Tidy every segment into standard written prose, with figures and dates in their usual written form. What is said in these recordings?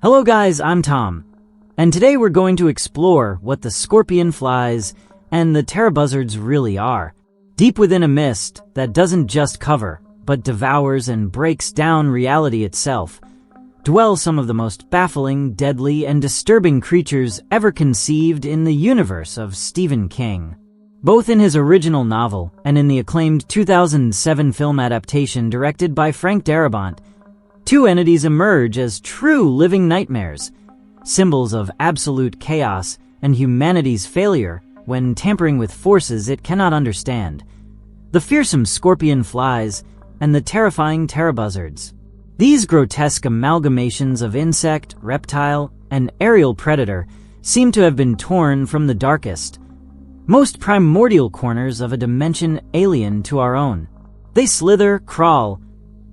Hello guys, I'm Tom, and today we're going to explore what the scorpion flies and the terabuzards really are. Deep within a mist that doesn't just cover, but devours and breaks down reality itself, dwell some of the most baffling, deadly, and disturbing creatures ever conceived in the universe of Stephen King. Both in his original novel and in the acclaimed 2007 film adaptation directed by Frank Darabont, two entities emerge as true living nightmares, symbols of absolute chaos and humanity's failure when tampering with forces it cannot understand. The fearsome scorpion flies and the terrifying terabuzards. These grotesque amalgamations of insect, reptile, and aerial predator seem to have been torn from the darkest, most primordial corners of a dimension alien to our own. They slither, crawl,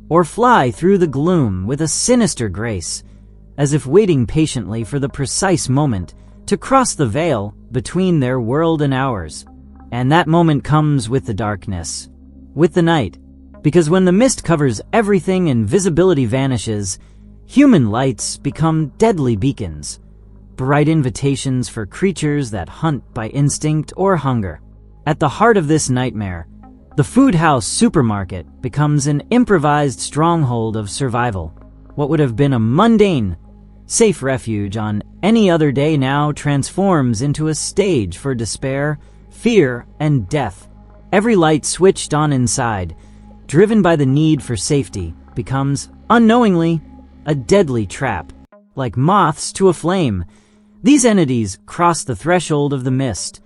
or fly through the gloom with a sinister grace, as if waiting patiently for the precise moment to cross the veil between their world and ours. And that moment comes with the darkness, with the night, because when the mist covers everything and visibility vanishes, human lights become deadly beacons, bright invitations for creatures that hunt by instinct or hunger. At the heart of this nightmare, the food house supermarket becomes an improvised stronghold of survival. What would have been a mundane, safe refuge on any other day now transforms into a stage for despair, fear, and death. Every light switched on inside, driven by the need for safety, becomes, unknowingly, a deadly trap. Like moths to a flame, these entities cross the threshold of the mist,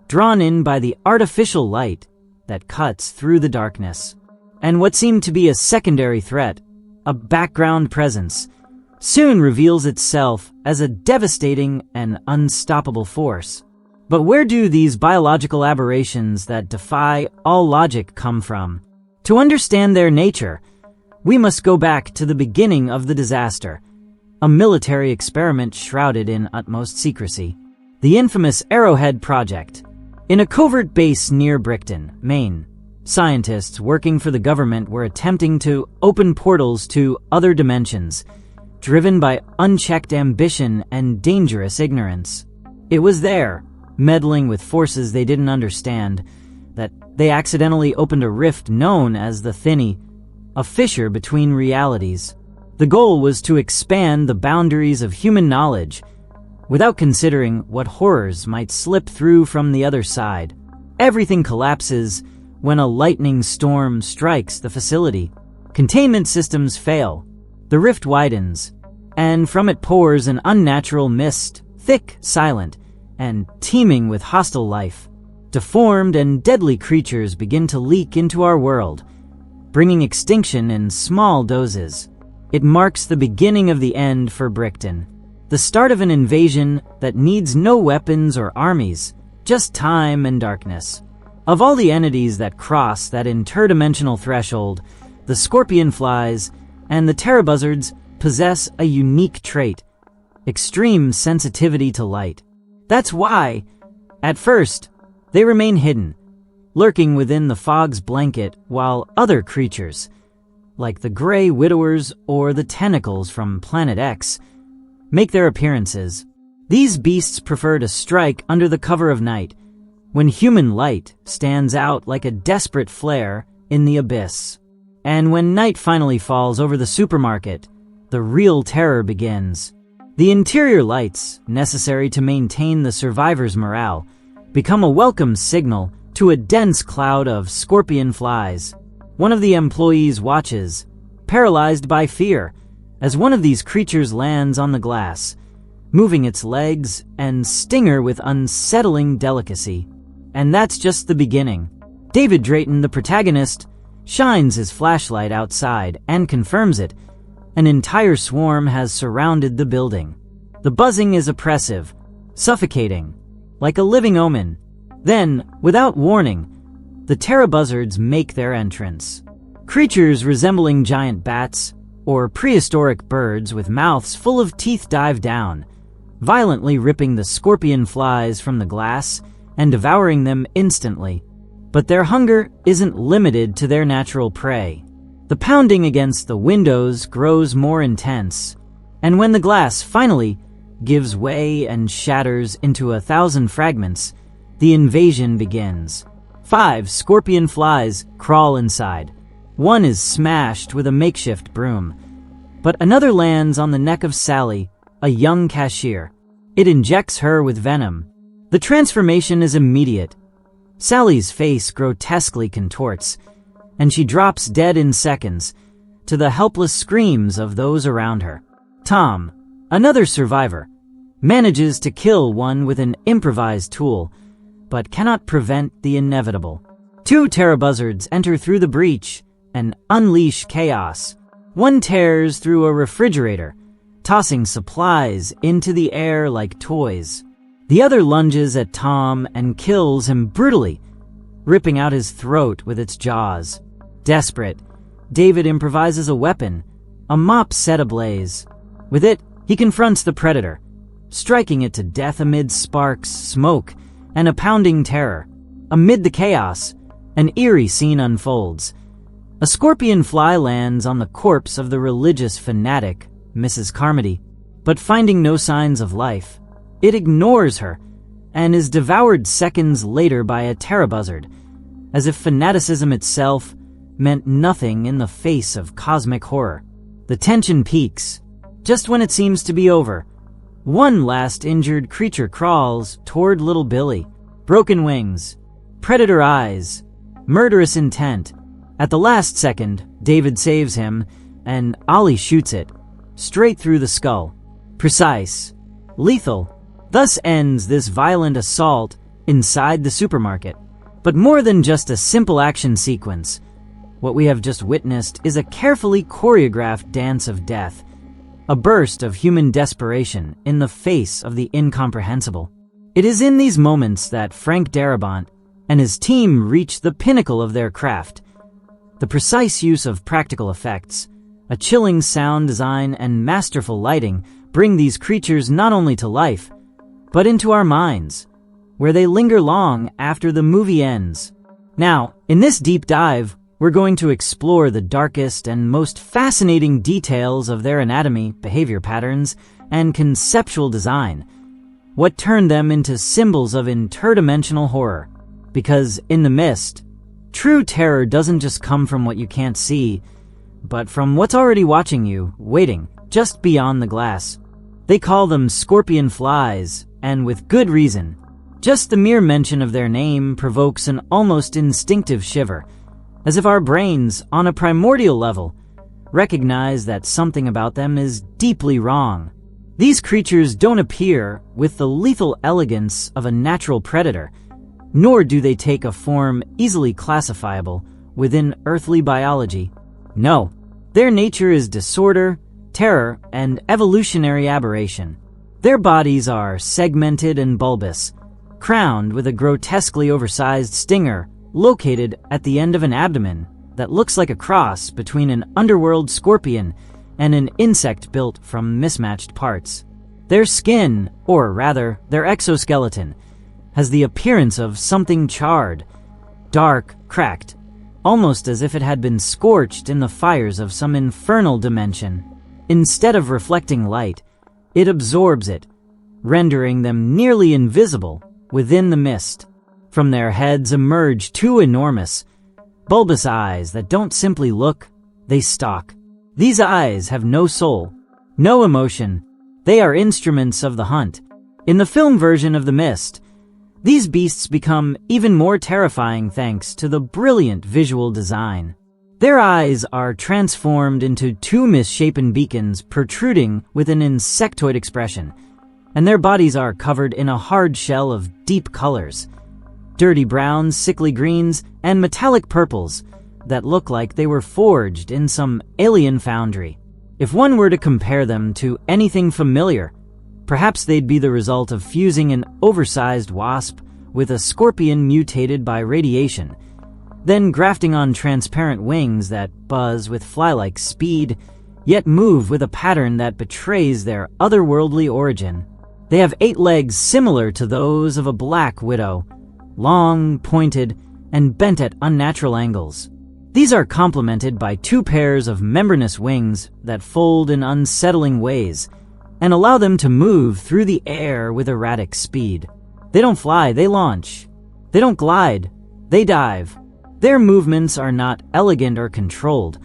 drawn in by the artificial light that cuts through the darkness. And what seemed to be a secondary threat, a background presence, soon reveals itself as a devastating and unstoppable force. But where do these biological aberrations that defy all logic come from? To understand their nature, we must go back to the beginning of the disaster, a military experiment shrouded in utmost secrecy. The infamous Arrowhead project. In a covert base near Brickton, Maine, scientists working for the government were attempting to open portals to other dimensions, driven by unchecked ambition and dangerous ignorance. It was there, meddling with forces they didn't understand, that they accidentally opened a rift known as the Thinny, a fissure between realities. The goal was to expand the boundaries of human knowledge, without considering what horrors might slip through from the other side. Everything collapses when a lightning storm strikes the facility. Containment systems fail, the rift widens, and from it pours an unnatural mist, thick, silent, and teeming with hostile life. Deformed and deadly creatures begin to leak into our world, bringing extinction in small doses. It marks the beginning of the end for Brickton, the start of an invasion that needs no weapons or armies, just time and darkness. Of all the entities that cross that interdimensional threshold, the scorpion flies and the terabuzards possess a unique trait: extreme sensitivity to light. That's why, at first, they remain hidden, lurking within the fog's blanket, while other creatures, like the gray widowers or the tentacles from Planet X, make their appearances. These beasts prefer to strike under the cover of night, when human light stands out like a desperate flare in the abyss. And when night finally falls over the supermarket, the real terror begins. The interior lights, necessary to maintain the survivors' morale, become a welcome signal to a dense cloud of scorpion flies. One of the employees watches, paralyzed by fear, as one of these creatures lands on the glass, moving its legs and stinger with unsettling delicacy. And that's just the beginning. David Drayton, the protagonist, shines his flashlight outside and confirms it. An entire swarm has surrounded the building. The buzzing is oppressive, suffocating, like a living omen. Then, without warning, the terabuzards make their entrance. Creatures resembling giant bats or prehistoric birds with mouths full of teeth dive down, violently ripping the scorpion flies from the glass and devouring them instantly. But their hunger isn't limited to their natural prey. The pounding against the windows grows more intense, And when the glass finally gives way and shatters into 1,000 fragments, the invasion begins. 5 scorpion flies crawl inside. One is smashed with a makeshift broom, but another lands on the neck of Sally, a young cashier. It injects her with venom. The transformation is immediate. Sally's face grotesquely contorts, and she drops dead in seconds to the helpless screams of those around her. Tom, another survivor, manages to kill one with an improvised tool, but cannot prevent the inevitable. 2 terabuzards enter through the breach and unleash chaos. One tears through a refrigerator, tossing supplies into the air like toys. The other lunges at Tom and kills him brutally, ripping out his throat with its jaws. Desperate, David improvises a weapon, a mop set ablaze. With it, he confronts the predator, striking it to death amid sparks, smoke, and a pounding terror. Amid the chaos, an eerie scene unfolds. A scorpion fly lands on the corpse of the religious fanatic, Mrs. Carmody, but finding no signs of life, it ignores her and is devoured seconds later by a terabuzard, as if fanaticism itself meant nothing in the face of cosmic horror. The tension peaks. Just when it seems to be over, one last injured creature crawls toward little Billy. Broken wings, predator eyes, murderous intent. At the last second, David saves him, and Ollie shoots it, straight through the skull. Precise, lethal. Thus ends this violent assault inside the supermarket. But more than just a simple action sequence, what we have just witnessed is a carefully choreographed dance of death, a burst of human desperation in the face of the incomprehensible. It is in these moments that Frank Darabont and his team reach the pinnacle of their craft. The precise use of practical effects, a chilling sound design, and masterful lighting bring these creatures not only to life, but into our minds, where they linger long after the movie ends. Now, in this deep dive, we're going to explore the darkest and most fascinating details of their anatomy, behavior patterns, and conceptual design. What turned them into symbols of interdimensional horror? Because in the mist, true terror doesn't just come from what you can't see, but from what's already watching you, waiting, just beyond the glass. They call them scorpion flies, and with good reason. Just the mere mention of their name provokes an almost instinctive shiver, as if our brains, on a primordial level, recognize that something about them is deeply wrong. These creatures don't appear with the lethal elegance of a natural predator, nor do they take a form easily classifiable within earthly biology. No, their nature is disorder, terror, and evolutionary aberration. Their bodies are segmented and bulbous, crowned with a grotesquely oversized stinger located at the end of an abdomen that looks like a cross between an underworld scorpion and an insect built from mismatched parts. Their skin, or rather, their exoskeleton, has the appearance of something charred, dark, cracked, almost as if it had been scorched in the fires of some infernal dimension. Instead of reflecting light, it absorbs it, rendering them nearly invisible within the mist. From their heads emerge 2 enormous, bulbous eyes that don't simply look, they stalk. These eyes have no soul, no emotion. They are instruments of the hunt. In the film version of The Mist, these beasts become even more terrifying thanks to the brilliant visual design. Their eyes are transformed into 2 misshapen beacons protruding with an insectoid expression, and their bodies are covered in a hard shell of deep colors, dirty browns, sickly greens, and metallic purples that look like they were forged in some alien foundry. If one were to compare them to anything familiar, perhaps they'd be the result of fusing an oversized wasp with a scorpion mutated by radiation, then grafting on transparent wings that buzz with fly-like speed, yet move with a pattern that betrays their otherworldly origin. They have 8 legs similar to those of a black widow, long, pointed, and bent at unnatural angles. These are complemented by two pairs of membranous wings that fold in unsettling ways and allow them to move through the air with erratic speed. They don't fly, they launch. They don't glide, they dive. Their movements are not elegant or controlled,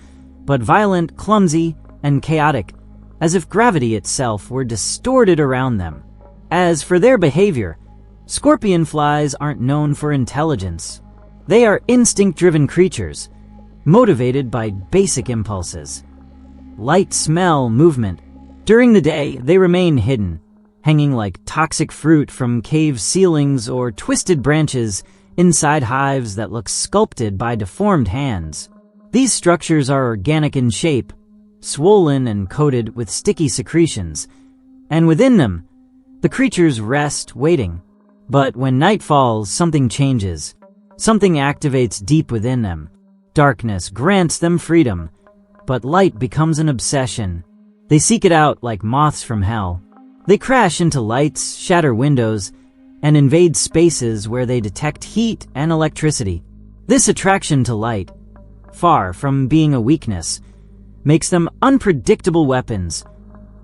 but violent, clumsy, and chaotic, as if gravity itself were distorted around them. As for their behavior, scorpion flies aren't known for intelligence. They are instinct-driven creatures, motivated by basic impulses. Light, smell, movement. During the day, they remain hidden, hanging like toxic fruit from cave ceilings or twisted branches inside hives that look sculpted by deformed hands. These structures are organic in shape, swollen and coated with sticky secretions, and within them, the creatures rest, waiting. But when night falls, something changes. Something activates deep within them. Darkness grants them freedom, but light becomes an obsession. They seek it out like moths from hell. They crash into lights, shatter windows, and invade spaces where they detect heat and electricity. This attraction to light, far from being a weakness, makes them unpredictable weapons,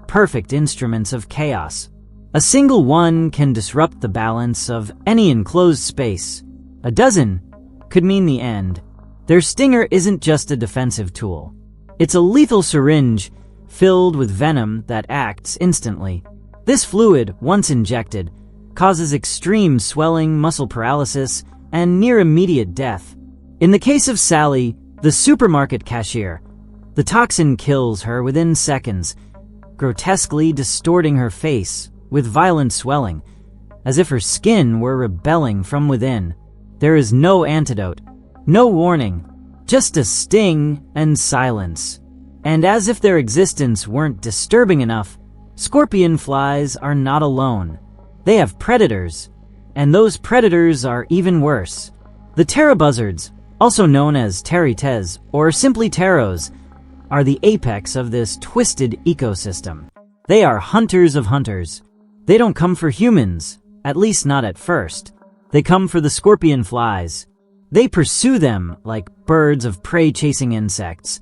perfect instruments of chaos. A single one can disrupt the balance of any enclosed space. A dozen could mean the end. Their stinger isn't just a defensive tool. It's a lethal syringe filled with venom that acts instantly. This fluid, once injected, causes extreme swelling, muscle paralysis, and near-immediate death. In the case of Sally, the supermarket cashier, the toxin kills her within seconds, grotesquely distorting her face with violent swelling, as if her skin were rebelling from within. There is no antidote, no warning, just a sting and silence. And as if their existence weren't disturbing enough, scorpion flies are not alone. They have predators, and those predators are even worse. The Pterobuzzards, also known as terites or simply pteros, are the apex of this twisted ecosystem. They are hunters of hunters. They don't come for humans, at least not at first. They come for the scorpion flies. They pursue them like birds of prey chasing insects,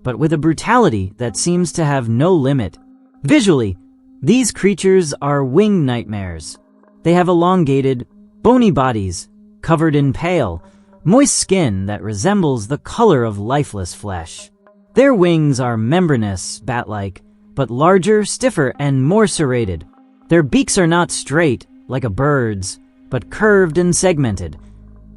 but with a brutality that seems to have no limit. Visually, these creatures are winged nightmares. They have elongated, bony bodies, covered in pale, moist skin that resembles the color of lifeless flesh. Their wings are membranous, bat-like, but larger, stiffer, and more serrated. Their beaks are not straight, like a bird's, but curved and segmented,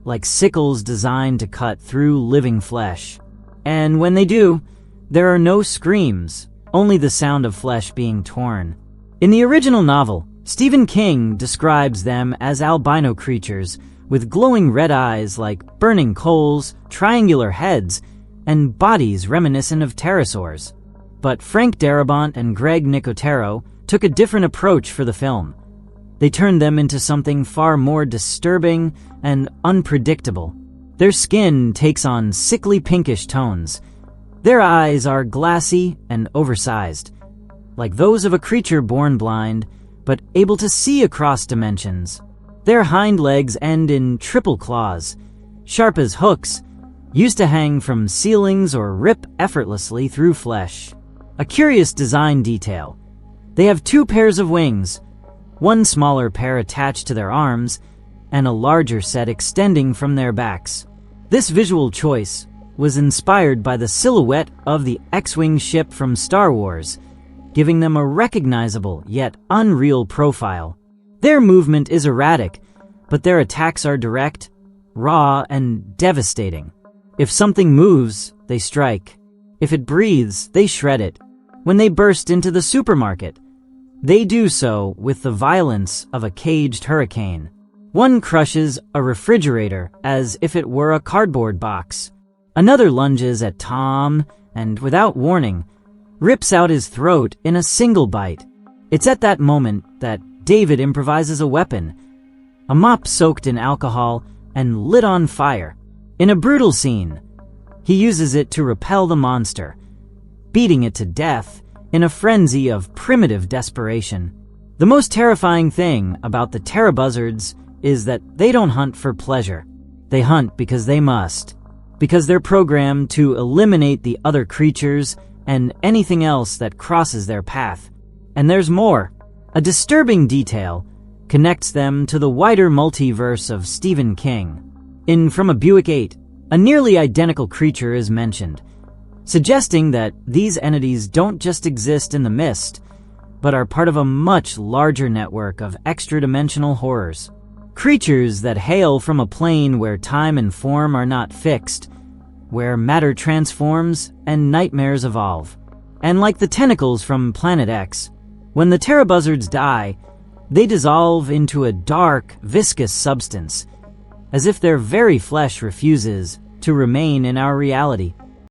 like sickles designed to cut through living flesh. And when they do, there are no screams, only the sound of flesh being torn. In the original novel, Stephen King describes them as albino creatures with glowing red eyes like burning coals, triangular heads, and bodies reminiscent of pterosaurs. But Frank Darabont and Greg Nicotero took a different approach for the film. They turned them into something far more disturbing and unpredictable. Their skin takes on sickly pinkish tones. Their eyes are glassy and oversized, like those of a creature born blind, but able to see across dimensions. Their hind legs end in triple claws, sharp as hooks, used to hang from ceilings or rip effortlessly through flesh. A curious design detail. They have two pairs of wings, one smaller pair attached to their arms, and a larger set extending from their backs. This visual choice was inspired by the silhouette of the X-Wing ship from Star Wars, giving them a recognizable yet unreal profile. Their movement is erratic, but their attacks are direct, raw, and devastating. If something moves, they strike. If it breathes, they shred it. When they burst into the supermarket, they do so with the violence of a caged hurricane. One crushes a refrigerator as if it were a cardboard box. Another lunges at Tom and, without warning, rips out his throat in a single bite. It's at that moment that David improvises a weapon, a mop soaked in alcohol and lit on fire. In a brutal scene, he uses it to repel the monster, beating it to death in a frenzy of primitive desperation. The most terrifying thing about the Pterobuzzards is that they don't hunt for pleasure. They hunt because they must. because they're programmed to eliminate the other creatures and anything else that crosses their path. And there's more. A disturbing detail connects them to the wider multiverse of Stephen King. In From a Buick 8, a nearly identical creature is mentioned, suggesting that these entities don't just exist in the mist, but are part of a much larger network of extra-dimensional horrors. Creatures that hail from a plane where time and form are not fixed, where matter transforms and nightmares evolve. And like the tentacles from Planet X, when the Pterobuzzards die, they dissolve into a dark, viscous substance, as if their very flesh refuses to remain in our reality.